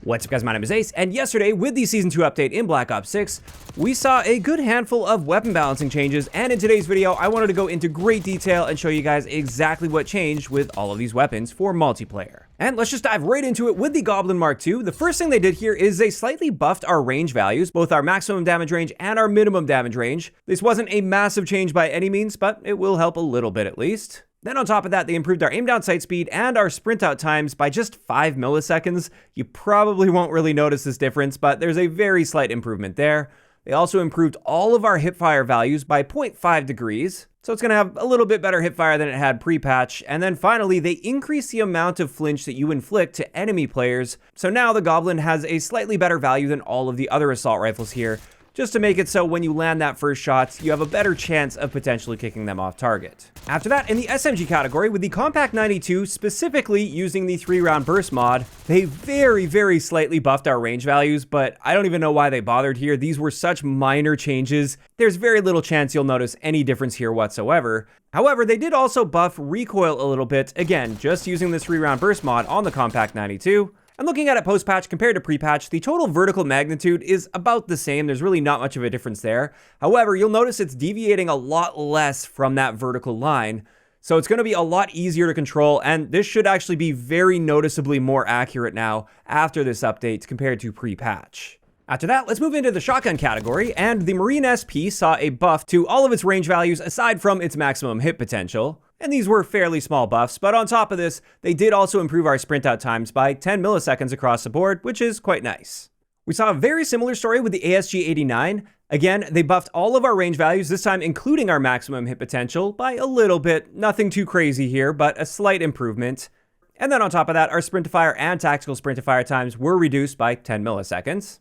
What's up guys, my name is Ace, and yesterday with the Season 2 update in Black Ops 6, we saw a good handful of weapon balancing changes, and in today's video, I wanted to go into great detail and show you guys exactly what changed with all of these weapons for multiplayer. And let's just dive right into it with the Goblin MK2. The first thing they did here is they slightly buffed our range values, both our maximum damage range and our minimum damage range. This wasn't a massive change by any means, but it will help a little bit at least. Then on top of that, they improved our aim down sight speed and our sprint out times by just 5 milliseconds. You probably won't really notice this difference, but there's a very slight improvement there. They also improved all of our hipfire values by 0.5 degrees. So it's going to have a little bit better hipfire than it had pre-patch. And then finally, they increased the amount of flinch that you inflict to enemy players. So now the Goblin has a slightly better value than all of the other assault rifles here, just to make it so when you land that first shot, you have a better chance of potentially kicking them off target. After that, in the SMG category, with the Kompakt 92 specifically using the 3-round burst mod, they very slightly buffed our range values, but I don't even know why they bothered here. These were such minor changes. There's very little chance you'll notice any difference here whatsoever. However, they did also buff recoil a little bit, again, just using the 3-round burst mod on the Kompakt 92. And looking at it post-patch compared to pre-patch, the total vertical magnitude is about the same. There's really not much of a difference there. However, you'll notice it's deviating a lot less from that vertical line. So it's going to be a lot easier to control, and this should actually be very noticeably more accurate now after this update compared to pre-patch. After that, let's move into the shotgun category, and the Marine SP saw a buff to all of its range values aside from its maximum hit potential. And these were fairly small buffs, but on top of this, they did also improve our sprint out times by 10 milliseconds across the board, which is quite nice. We saw a very similar story with the ASG-89. Again, they buffed all of our range values, this time including our maximum hit potential, by a little bit. Nothing too crazy here, but a slight improvement. And then on top of that, our sprint to fire and tactical sprint to fire times were reduced by 10 milliseconds.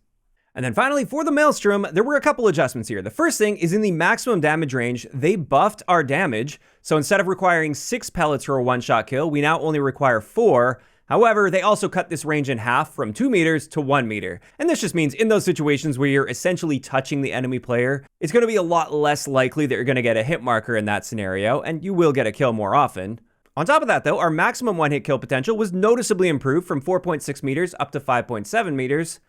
And then finally, for the Maelstrom, there were a couple adjustments here. The first thing is in the maximum damage range, they buffed our damage. So instead of requiring 6 pellets for a one-shot kill, we now only require 4. However, they also cut this range in half from 2 meters to 1 meter. And this just means in those situations where you're essentially touching the enemy player, it's going to be a lot less likely that you're going to get a hit marker in that scenario, and you will get a kill more often. On top of that though, our maximum one-hit kill potential was noticeably improved from 4.6 meters up to 5.7 meters.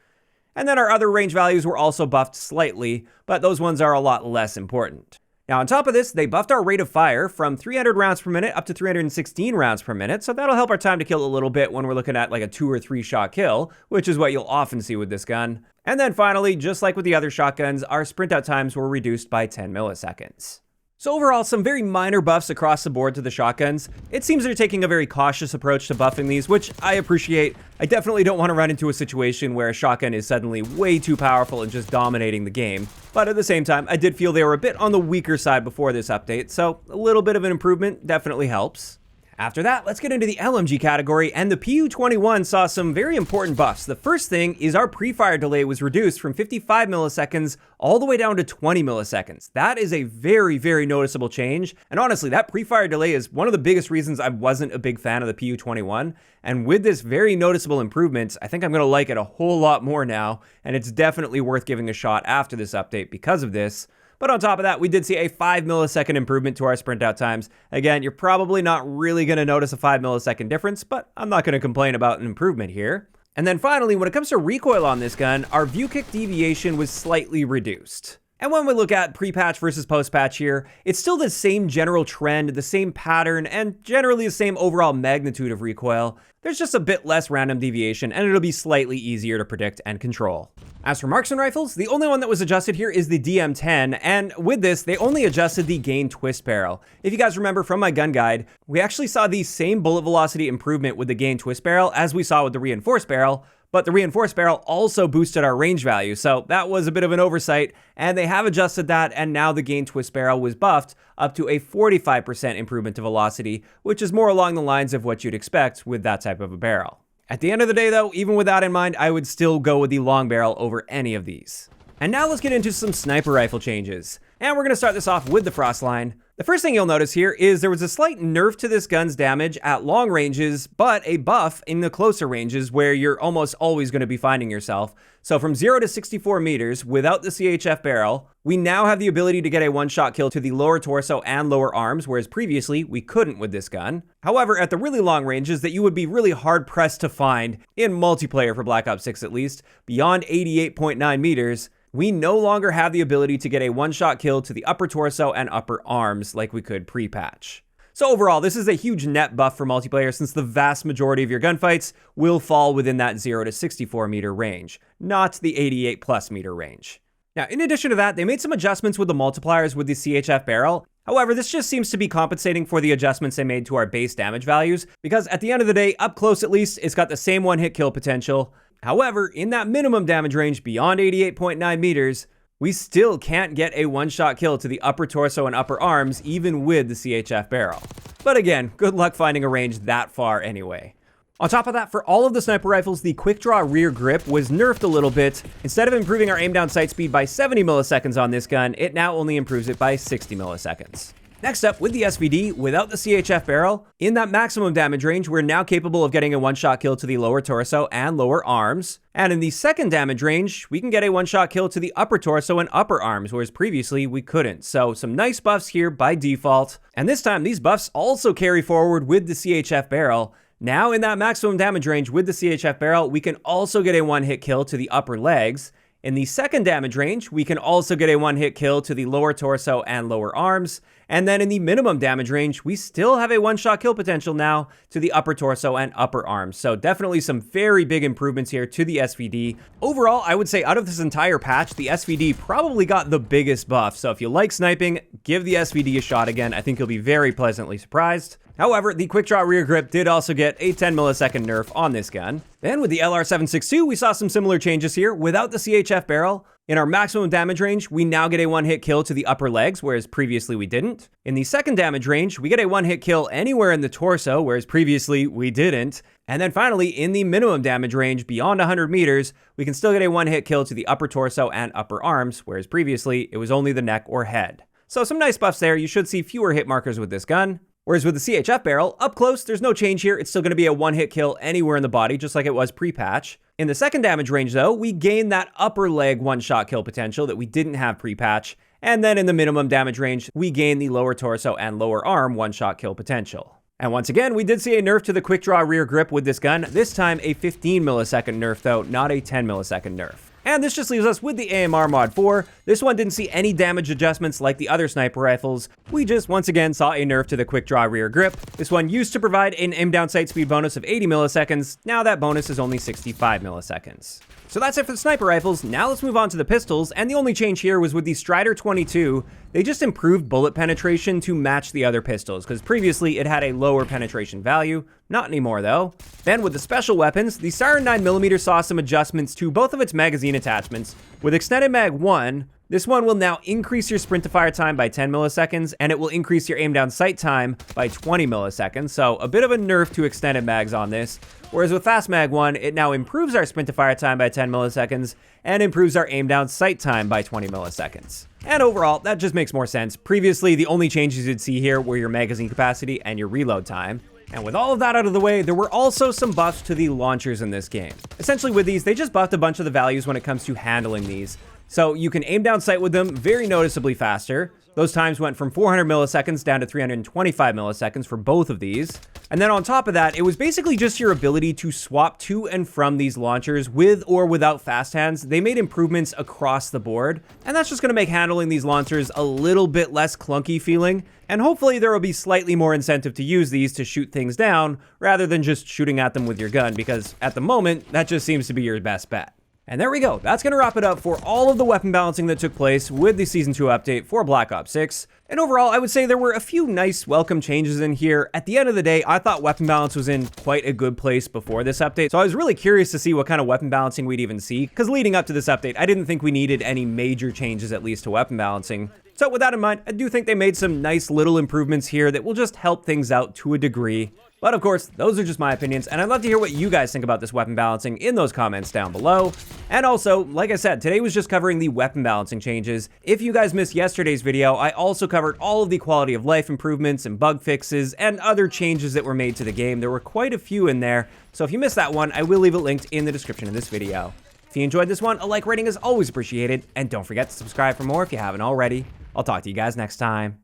And then our other range values were also buffed slightly, but those ones are a lot less important. Now on top of this, they buffed our rate of fire from 300 rounds per minute up to 316 rounds per minute, so that'll help our time to kill a little bit when we're looking at like a 2 or 3 shot kill, which is what you'll often see with this gun. And then finally, just like with the other shotguns, our sprint out times were reduced by 10 milliseconds. So overall, some very minor buffs across the board to the shotguns. It seems they're taking a very cautious approach to buffing these, which I appreciate. I definitely don't want to run into a situation where a shotgun is suddenly way too powerful and just dominating the game. But at the same time, I did feel they were a bit on the weaker side before this update, so a little bit of an improvement definitely helps. After that, let's get into the LMG category, and the PU-21 saw some very important buffs. The first thing is our pre-fire delay was reduced from 55 milliseconds all the way down to 20 milliseconds. That is a very noticeable change, and honestly, that pre-fire delay is one of the biggest reasons I wasn't a big fan of the PU-21, and with this very noticeable improvement, I think I'm going to like it a whole lot more now, and it's definitely worth giving a shot after this update because of this. But on top of that, we did see a 5 millisecond improvement to our sprint out times. Again, you're probably not really going to notice a 5 millisecond difference, but I'm not going to complain about an improvement here. And then finally, when it comes to recoil on this gun, our view kick deviation was slightly reduced. And when we look at pre-patch versus post-patch here, it's still the same general trend, the same pattern, and generally the same overall magnitude of recoil. There's just a bit less random deviation, and it'll be slightly easier to predict and control. As for marksman rifles, the only one that was adjusted here is the DM10, and with this, they only adjusted the gain twist barrel. If you guys remember from my gun guide, we actually saw the same bullet velocity improvement with the gain twist barrel as we saw with the reinforced barrel, but the reinforced barrel also boosted our range value, so that was a bit of an oversight, and they have adjusted that, and now the gain twist barrel was buffed up to a 45% improvement to velocity, which is more along the lines of what you'd expect with that type of a barrel. At the end of the day though, even with that in mind, I would still go with the long barrel over any of these. And now let's get into some sniper rifle changes. And we're going to start this off with the Frostline. The first thing you'll notice here is there was a slight nerf to this gun's damage at long ranges, but a buff in the closer ranges where you're almost always going to be finding yourself. So from 0 to 64 meters without the CHF barrel, we now have the ability to get a one-shot kill to the lower torso and lower arms, whereas previously we couldn't with this gun. However, at the really long ranges that you would be really hard-pressed to find, in multiplayer for Black Ops 6 at least, beyond 88.9 meters, we no longer have the ability to get a one-shot kill to the upper torso and upper arms like we could pre-patch. So overall, this is a huge net buff for multiplayer since the vast majority of your gunfights will fall within that 0 to 64 meter range, not the 88 plus meter range. Now, in addition to that, they made some adjustments with the multipliers with the CHF barrel. However, this just seems to be compensating for the adjustments they made to our base damage values, because at the end of the day, up close at least, it's got the same one-hit kill potential. However, in that minimum damage range beyond 88.9 meters, we still can't get a one-shot kill to the upper torso and upper arms, even with the CHF barrel. But again, good luck finding a range that far anyway. On top of that, for all of the sniper rifles, the quick draw rear grip was nerfed a little bit. Instead of improving our aim down sight speed by 70 milliseconds on this gun, it now only improves it by 60 milliseconds. Next up, with the SVD, without the CHF barrel, in that maximum damage range, we're now capable of getting a one-shot kill to the lower torso and lower arms. And in the second damage range, we can get a one-shot kill to the upper torso and upper arms, whereas previously we couldn't. So some nice buffs here by default. And this time, these buffs also carry forward with the CHF barrel. Now in that maximum damage range with the CHF barrel, we can also get a one-hit kill to the upper legs. In the second damage range, we can also get a one-hit kill to the lower torso and lower arms. And then in the minimum damage range, we still have a one-shot kill potential now to the upper torso and upper arms. So definitely some very big improvements here to the SVD. Overall, I would say out of this entire patch, the SVD probably got the biggest buff. So if you like sniping, give the SVD a shot again. I think you'll be very pleasantly surprised. However, the quick draw rear grip did also get a 10 millisecond nerf on this gun. Then with the LR762, we saw some similar changes here. Without the CHF barrel, in our maximum damage range, we now get a one-hit kill to the upper legs, whereas previously we didn't. In the second damage range, we get a one-hit kill anywhere in the torso, whereas previously we didn't. And then finally, in the minimum damage range, beyond 100 meters, we can still get a one-hit kill to the upper torso and upper arms, whereas previously it was only the neck or head. So some nice buffs there. You should see fewer hit markers with this gun. Whereas with the CHF barrel, up close, there's no change here. It's still going to be a one-hit kill anywhere in the body, just like it was pre-patch. In the second damage range, though, we gain that upper leg one-shot kill potential that we didn't have pre-patch. And then in the minimum damage range, we gain the lower torso and lower arm one-shot kill potential. And once again, we did see a nerf to the quick draw rear grip with this gun. This time a 15 millisecond nerf, though, not a 10 millisecond nerf. And this just leaves us with the AMR Mod 4. This one didn't see any damage adjustments like the other sniper rifles. We just once again saw a nerf to the quick draw rear grip. This one used to provide an aim down sight speed bonus of 80 milliseconds. Now that bonus is only 65 milliseconds. So that's it for the sniper rifles. Now let's move on to the pistols, and the only change here was with the Stryder 22. They just improved bullet penetration to match the other pistols, because previously it had a lower penetration value. Not anymore though. Then with the special weapons, the Sirin 9mm saw some adjustments to both of its magazine attachments. With Extended Mag 1, this one will now increase your sprint to fire time by 10 milliseconds, and it will increase your aim down sight time by 20 milliseconds. So a bit of a nerf to extended mags on this. Whereas with Fast Mag 1, it now improves our sprint to fire time by 10 milliseconds and improves our aim down sight time by 20 milliseconds. And overall, that just makes more sense. Previously, the only changes you'd see here were your magazine capacity and your reload time. And with all of that out of the way, there were also some buffs to the launchers in this game. Essentially with these, they just buffed a bunch of the values when it comes to handling these. So you can aim down sight with them very noticeably faster. Those times went from 400 milliseconds down to 325 milliseconds for both of these. And then on top of that, it was basically just your ability to swap to and from these launchers with or without fast hands. They made improvements across the board, and that's just going to make handling these launchers a little bit less clunky feeling. And hopefully there will be slightly more incentive to use these to shoot things down rather than just shooting at them with your gun, because at the moment, that just seems to be your best bet. And there we go. That's going to wrap it up for all of the weapon balancing that took place with the Season 2 update for Black Ops 6. And overall, I would say there were a few nice welcome changes in here. At the end of the day, I thought weapon balance was in quite a good place before this update. So I was really curious to see what kind of weapon balancing we'd even see, because leading up to this update, I didn't think we needed any major changes, at least to weapon balancing. So with that in mind, I do think they made some nice little improvements here that will just help things out to a degree. But of course, those are just my opinions, and I'd love to hear what you guys think about this weapon balancing in those comments down below. And also, like I said, today was just covering the weapon balancing changes. If you guys missed yesterday's video, I also covered all of the quality of life improvements and bug fixes and other changes that were made to the game. There were quite a few in there, so if you missed that one, I will leave it linked in the description of this video. If you enjoyed this one, a like rating is always appreciated, and don't forget to subscribe for more if you haven't already. I'll talk to you guys next time.